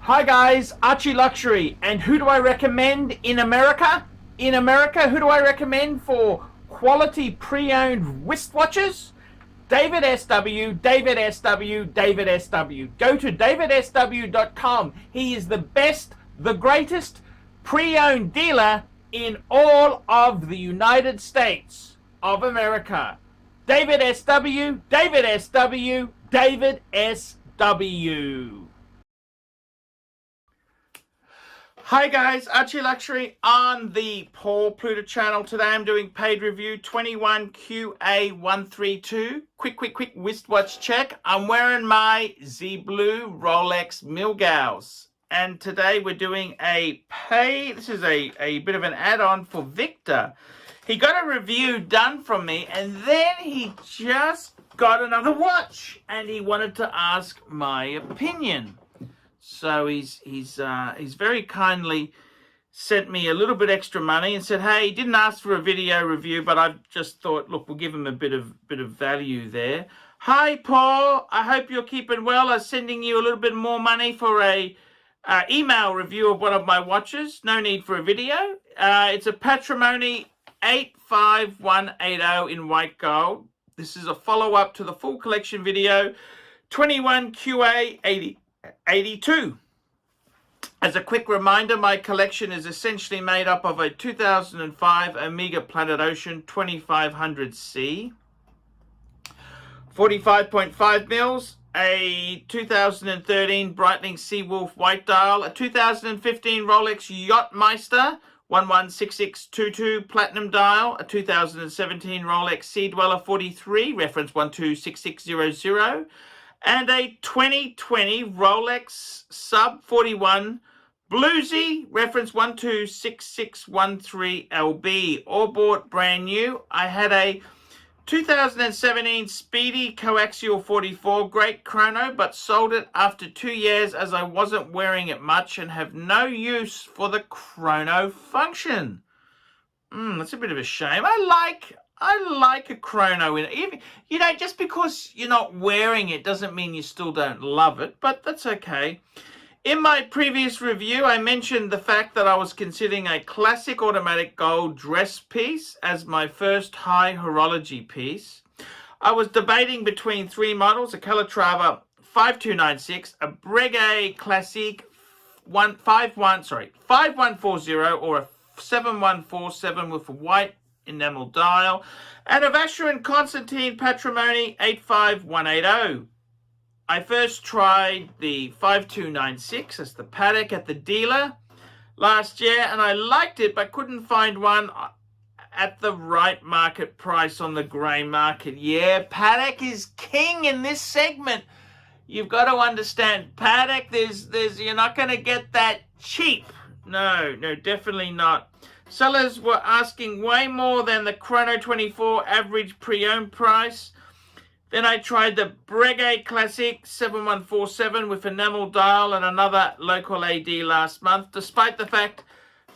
Hi guys, ArchieLuxury, and who do I recommend in America? In America, who do I recommend for quality pre-owned wristwatches? David SW, David SW, David SW. Go to davidsw.com. He is the best, the greatest pre-owned dealer in all of the United States of America. David SW, David SW, David SW. Hi guys, ArchieLuxury on the Paul Pluta channel. Today I'm doing paid review 21QA132. Quick wristwatch check. I'm wearing my Z Blue Rolex Milgauss. And today we're doing a pay. This is a bit of an add-on for Victor. He got a review done from me and then he just got another watch and he wanted to ask my opinion. So he's very kindly sent me a little bit extra money and said, hey, he didn't ask for a video review, but I've just thought, look, we'll give him a bit of value there. Hi, Paul. I hope you're keeping well. I'm sending you a little bit more money for a email review of one of my watches. No need for a video. It's a Patrimony 85180 in white gold. This is a follow-up to the full collection video, 21QA82. As a quick reminder, my collection is essentially made up of a 2005 Omega Planet Ocean 2500C, 45.5 mils, a 2013 Breitling Seawolf White Dial, a 2015 Rolex Yachtmeister 116622 Platinum Dial, a 2017 Rolex Sea Dweller 43, reference 126600, and a 2020 Rolex Sub 41 Bluesy, reference 126613 LB, all bought brand new. I had a 2017 Speedy Coaxial 44, great chrono, but sold it after 2 years as I wasn't wearing it much and have no use for the chrono function. That's a bit of a shame. I like a chrono in it. You know, just because you're not wearing it doesn't mean you still don't love it, but that's okay. In my previous review, I mentioned the fact that I was considering a classic automatic gold dress piece as my first high horology piece. I was debating between three models, a Calatrava 5296, a Breguet Classique 5140, or a 7147 with a white enamel dial, and a Vacheron Constantin Patrimony 85180. I first tried the 5296 as the Patek at the dealer last year, and I liked it, but couldn't find one at the right market price on the grey market. Yeah, Patek is king in this segment. You've got to understand, Patek, you're not going to get that cheap. No, definitely not. Sellers were asking way more than the Chrono 24 average pre-owned price. Then I tried the Breguet Classic 7147 with enamel dial and another local AD last month. Despite the fact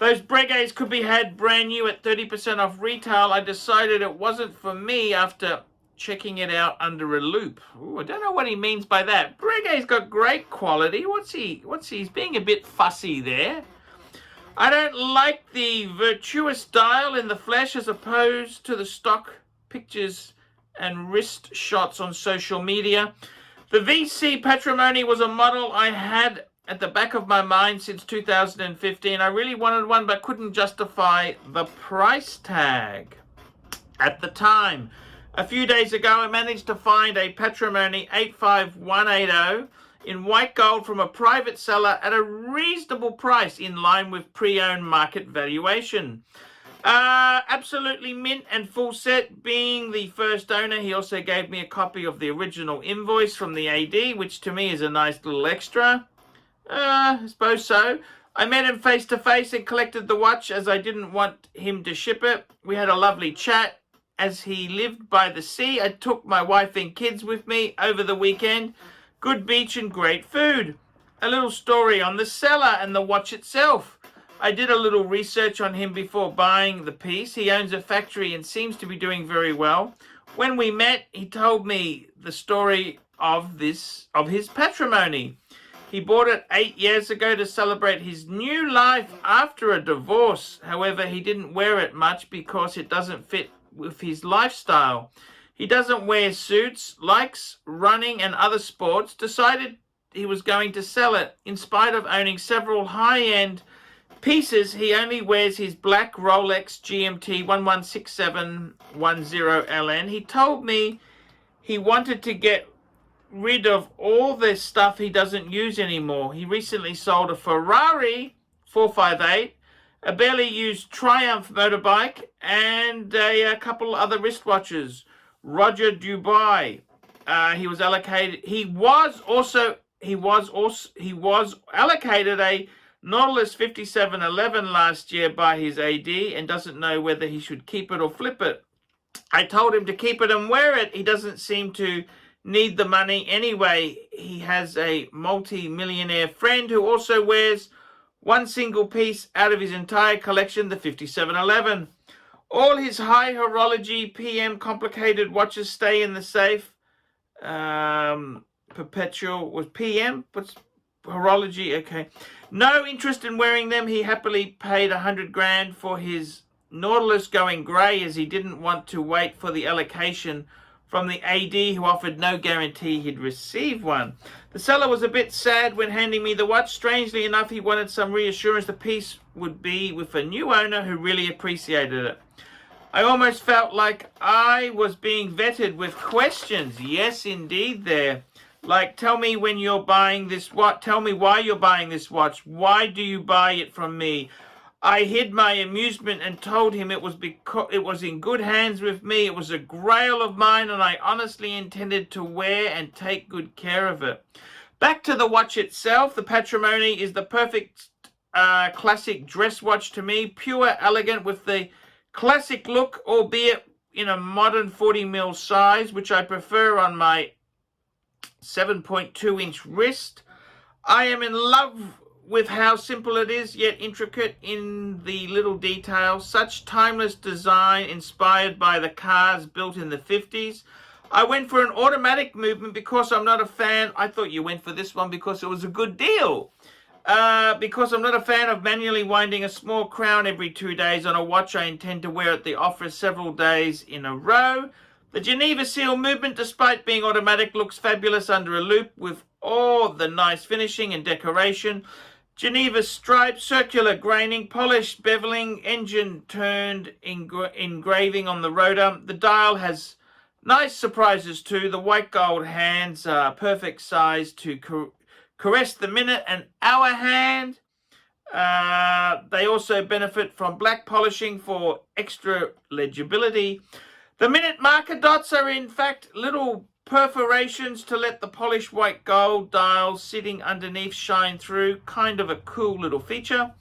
those Breguets could be had brand new at 30% off retail, I decided it wasn't for me after checking it out under a loupe. Ooh, I don't know what he means by that. Breguet's got great quality. He's being a bit fussy there. I don't like the Virtuous dial in the flesh as opposed to the stock pictures and wrist shots on social media. The VC Patrimony was a model I had at the back of my mind since 2015. I really wanted one but couldn't justify the price tag at the time. A few days ago I managed to find a Patrimony 85180 in white gold from a private seller at a reasonable price in line with pre-owned market valuation. Absolutely mint and full set. Being the first owner, he also gave me a copy of the original invoice from the AD, which to me is a nice little extra. I suppose so. I met him face to face and collected the watch as I didn't want him to ship it. We had a lovely chat. As he lived by the sea, I took my wife and kids with me over the weekend. Good beach and great food. A little story on the seller and the watch itself. I did a little research on him before buying the piece. He owns a factory and seems to be doing very well. When we met, he told me the story of his patrimony. He bought it 8 years ago to celebrate his new life after a divorce. However, he didn't wear it much because it doesn't fit with his lifestyle. He doesn't wear suits, likes running and other sports, decided he was going to sell it. In spite of owning several high-end pieces, he only wears his black Rolex GMT 116710LN. He told me he wanted to get rid of all the stuff he doesn't use anymore. He recently sold a Ferrari 458, a barely used Triumph motorbike, and a couple other wristwatches. Roger Dubai. He was allocated a Nautilus 5711 last year by his AD and doesn't know whether he should keep it or flip it. I told him to keep it and wear it. He doesn't seem to need the money anyway. He has a multi-millionaire friend who also wears one single piece out of his entire collection, the 5711. All his high horology PM complicated watches stay in the safe. Perpetual was PM, but horology, okay. No interest in wearing them. He happily paid 100 grand for his Nautilus going grey as he didn't want to wait for the allocation from the AD who offered no guarantee he'd receive one. The seller was a bit sad when handing me the watch. Strangely enough, he wanted some reassurance the piece would be with a new owner who really appreciated it. I almost felt like I was being vetted with questions. Yes, indeed there. Like, tell me when you're buying this watch. Tell me why you're buying this watch. Why do you buy it from me? I hid my amusement and told him it was because it was in good hands with me. It was a grail of mine and I honestly intended to wear and take good care of it. Back to the watch itself. The Patrimony is the perfect classic dress watch to me. Pure, elegant with the classic look, albeit in a modern 40mm size, which I prefer on my 7.2-inch wrist. I am in love with how simple it is, yet intricate in the little details. Such timeless design inspired by the cars built in the 50s. I went for an automatic movement because I'm not a fan. I thought you went for this one because it was a good deal. Because I'm not a fan of manually winding a small crown every 2 days on a watch I intend to wear at the office several days in a row. The Geneva seal movement, despite being automatic, looks fabulous under a loop with all the nice finishing and decoration. Geneva stripe, circular graining, polished beveling, engine turned engraving on the rotor. The dial has nice surprises too. The white gold hands are perfect size to caress the minute and hour hand. They also benefit from black polishing for extra legibility. The minute marker dots are in fact little perforations to let the polished white gold dials sitting underneath shine through. Kind of a cool little feature.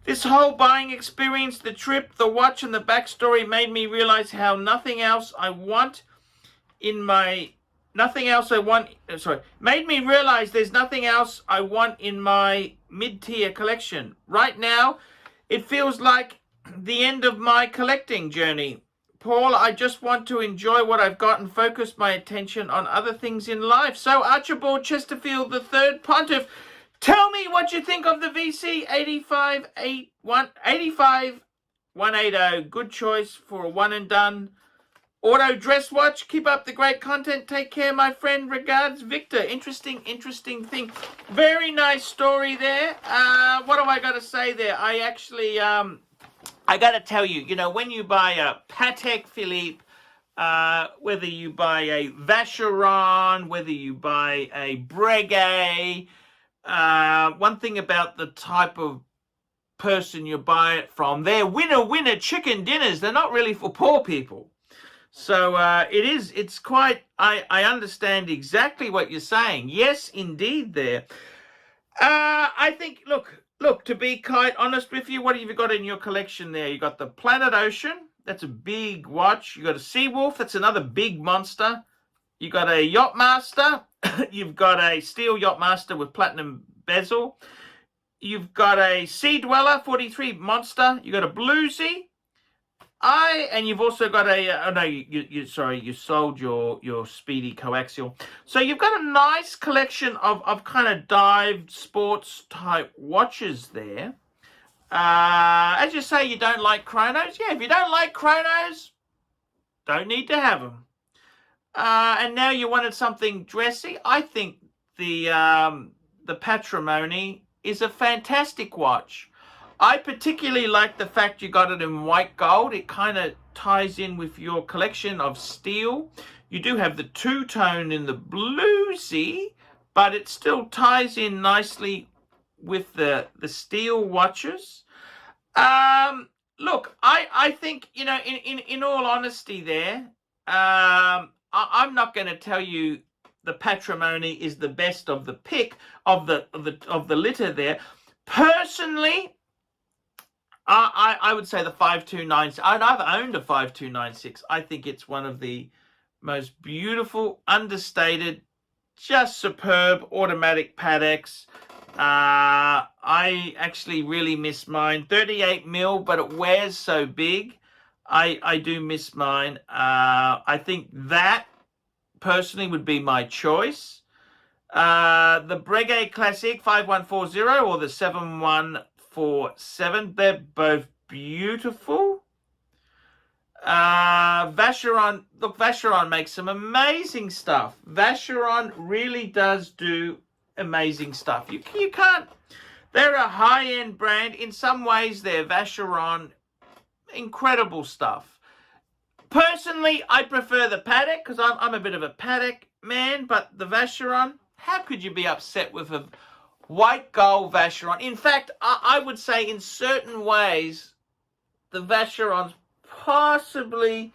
This whole buying experience, the trip, the watch and the backstory made me realize how made me realize there's nothing else I want in my mid-tier collection. Right now, it feels like the end of my collecting journey. Paul, I just want to enjoy what I've got and focus my attention on other things in life. So, Archibald Chesterfield III Pontiff, tell me what you think of the VC 85180. Good choice for a one and done auto dress watch. Keep up the great content. Take care, my friend. Regards, Victor. Interesting thing. Very nice story there. What do I got to say there? I actually, I got to tell you, you know, when you buy a Patek Philippe, whether you buy a Vacheron, whether you buy a Breguet, one thing about the type of person you buy it from, they're winner chicken dinners. They're not really for poor people. So it's quite, I understand exactly what you're saying. Yes, indeed there. I think, look, to be quite honest with you, what have you got in your collection there? You got the Planet Ocean. That's a big watch. You got a Seawolf. That's another big monster. You got a Yachtmaster. You've got a steel Yachtmaster with platinum bezel. You've got a Sea Dweller 43 monster. You got a Bluesy. and you've also got a, oh no, sorry, you sold your Speedy coaxial. So you've got a nice collection of kind of dive sports type watches there. As you say, you don't like chronos. Yeah, if you don't like chronos, don't need to have them. And now you wanted something dressy. I think the Patrimony is a fantastic watch. I particularly like the fact you got it in white gold. It kind of ties in with your collection of steel. You do have the two-tone in the bluesy, but it still ties in nicely with the steel watches. Look, I think, you know, in all honesty there, I'm not going to tell you the Patrimony is the best of the pick of the litter there. Personally, I would say the 5296. I've owned a 5296. I think it's one of the most beautiful, understated, just superb automatic Pateks. I actually really miss mine. 38 mil, but it wears so big. I do miss mine. I think that personally would be my choice. The Breguet Classic 5140 or the 7147, they're both beautiful. Vacheron, look, Vacheron makes some amazing stuff. Vacheron really does do amazing stuff. You can't, they're a high-end brand. In some ways, they're Vacheron, incredible stuff. Personally, I prefer the Patek because I'm a bit of a Patek man, but the Vacheron, how could you be upset with a white gold Vacheron? In fact, I would say in certain ways, the Vacheron's possibly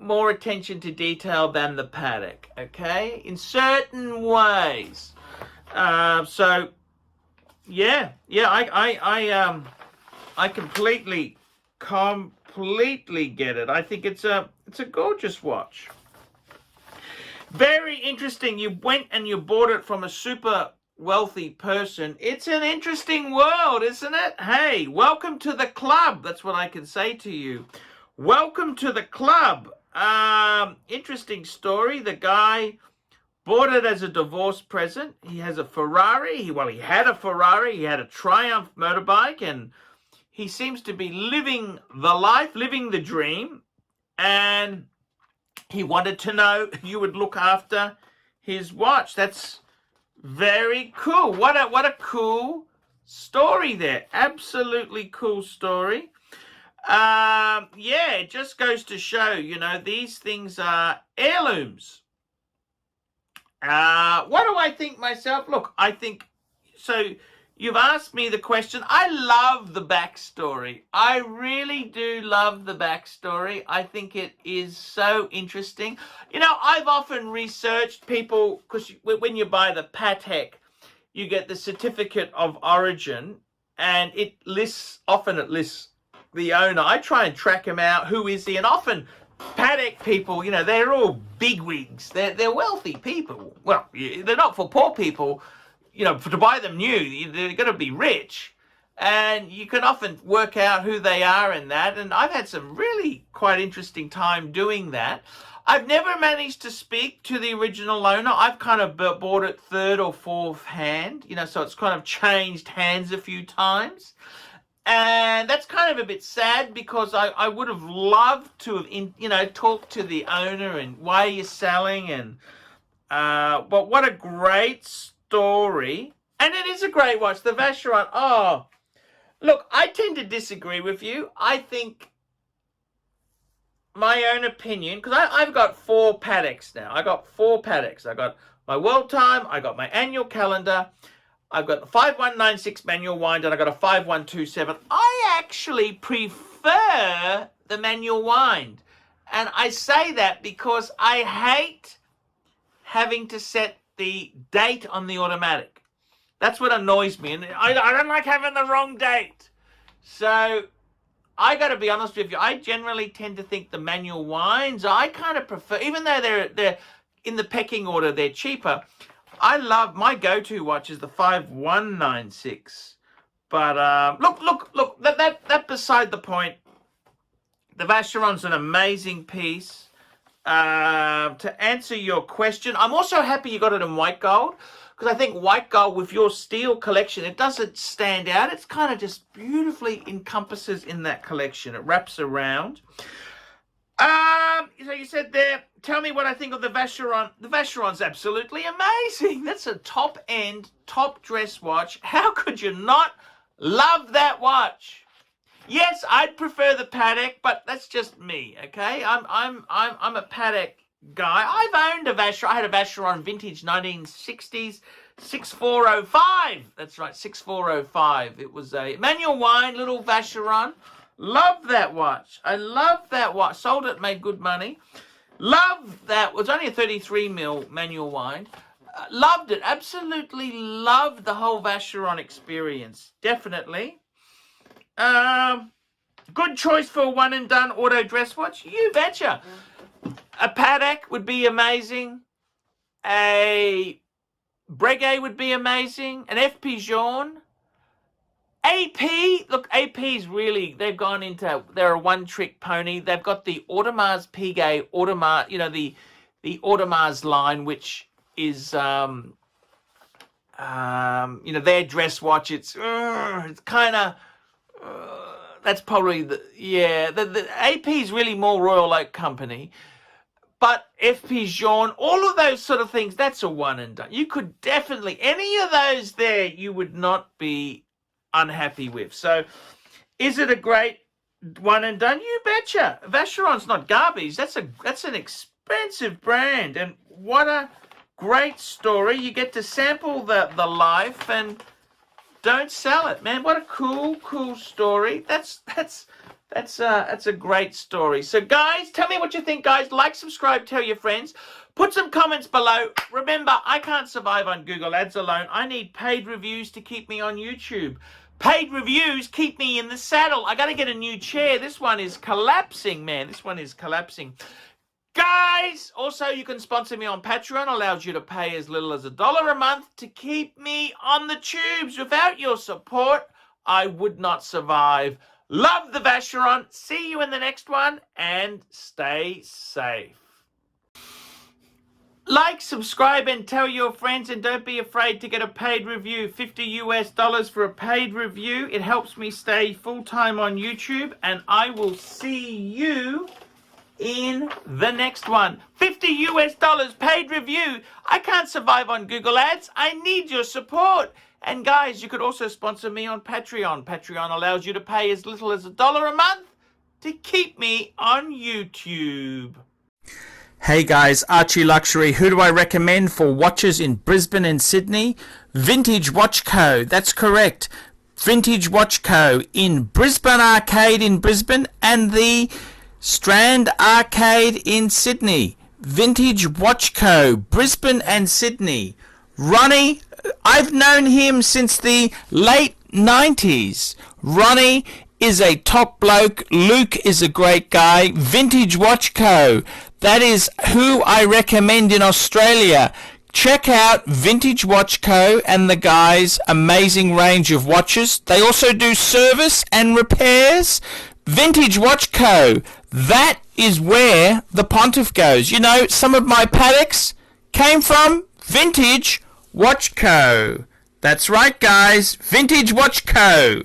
more attention to detail than the Patek, okay? In certain ways. So, yeah, I completely get it. I think it's a gorgeous watch. Very interesting. You went and you bought it from a super wealthy person. It's an interesting world, isn't it? Hey, welcome to the club. That's what I can say to you. Welcome to the club. Interesting story. The guy bought it as a divorce present. He has a Ferrari. He had a Ferrari. He had a Triumph motorbike, and he seems to be living the life, living the dream, and he wanted to know you would look after his watch. That's very cool. What a cool story there. Absolutely cool story. Yeah, it just goes to show, you know, these things are heirlooms. What do I think myself? Look, I think, so you've asked me the question. I love the backstory. I really do love the backstory. I think it is so interesting. You know, I've often researched people, because when you buy the Patek, you get the certificate of origin, and it lists the owner. I try and track him out. Who is he? And often Patek people, you know, they're all bigwigs. They're wealthy people. Well, they're not for poor people. You know, to buy them new, they're going to be rich. And you can often work out who they are in that. And I've had some really quite interesting time doing that. I've never managed to speak to the original owner. I've kind of bought it third or fourth hand, you know, so it's kind of changed hands a few times. And that's kind of a bit sad, because I would have loved to have, you know, talked to the owner and why are you selling, and but what a great story. And it is a great watch, the Vacheron. Oh, look, I tend to disagree with you. I think my own opinion, because I've got 4 Pateks now. I got 4 Pateks. I got my world time, I got my annual calendar, I've got the 5196 manual wind, and I got a 5127. I actually prefer the manual wind. And I say that because I hate having to set the date on the automatic. That's what annoys me. And I don't like having the wrong date. So I got to be honest with you. I generally tend to think the manual winds, I kind of prefer, even though they're in the pecking order, they're cheaper. I love, my go-to watch is the 5196. But look, that beside the point. The Vacheron's an amazing piece. To answer your question, I'm also happy you got it in white gold, because I think white gold with your steel collection, it doesn't stand out. It's kind of just beautifully encompasses in that collection. It wraps around. So you said there, tell me what I think of the Vacheron. The Vacheron's absolutely amazing. That's a top-end, top dress watch. How could you not love that watch? Yes, I'd prefer the Patek, but that's just me, okay? I'm a Patek guy. I've owned a Vacheron. I had a Vacheron vintage 1960s 6405. That's right, 6405. It was a manual wind little Vacheron. Love that watch. I love that watch. Sold it, made good money. Love that. It was only a 33 mil manual wind. Loved it. Absolutely loved the whole Vacheron experience. Definitely. Good choice for a one and done auto dress watch. You betcha. A Patek would be amazing. A Breguet would be amazing. An FP Jaune. AP, look, AP's really, they've gone into, they're a one-trick pony. They've got the Audemars Piguet, Audemars, you know, the Audemars line, which is, you know, their dress watch. It's kind of, that's probably the, yeah, the AP's really more Royal Oak Company. But FP Jaune, all of those sort of things, that's a one and done. You could definitely, any of those there, you would not be unhappy with. So is it a great one and done? You betcha. Vacheron's not garbage. That's an expensive brand, and what a great story. You get to sample the life and don't sell it, man. What a cool story. That's a great story. So guys, tell me what you think, guys. Like, subscribe, tell your friends. Put some comments below. Remember, I can't survive on Google Ads alone. I need paid reviews to keep me on YouTube. Paid reviews keep me in the saddle. I got to get a new chair. This one is collapsing, man. This one is collapsing. Guys, also you can sponsor me on Patreon. Allows you to pay as little as $1 a month to keep me on the tubes. Without your support, I would not survive. Love the Vacheron. See you in the next one, and stay safe. Like, subscribe, and tell your friends, and don't be afraid to get a paid review. $50 US for a paid review. It helps me stay full-time on YouTube, and I will see you in the next one. $50 US paid review. I can't survive on Google Ads. I need your support. And guys, you could also sponsor me on Patreon. Patreon allows you to pay as little as $1 a month to keep me on YouTube. Hey guys, ArchieLuxury. Who do I recommend for watches in Brisbane and Sydney? Vintage Watch Co. That's correct. Vintage Watch Co. in Brisbane Arcade in Brisbane and the Strand Arcade in Sydney. Vintage Watch Co. Brisbane and Sydney. Ronnie, I've known him since the late 90s. Ronnie is a top bloke. Luke is a great guy. Vintage Watch Co. That is who I recommend in Australia. Check out Vintage Watch Co. and the guys' amazing range of watches. They also do service and repairs. Vintage Watch Co. That is where the Pontiff goes. You know, some of my Pateks came from Vintage Watch Co. That's right, guys. Vintage Watch Co.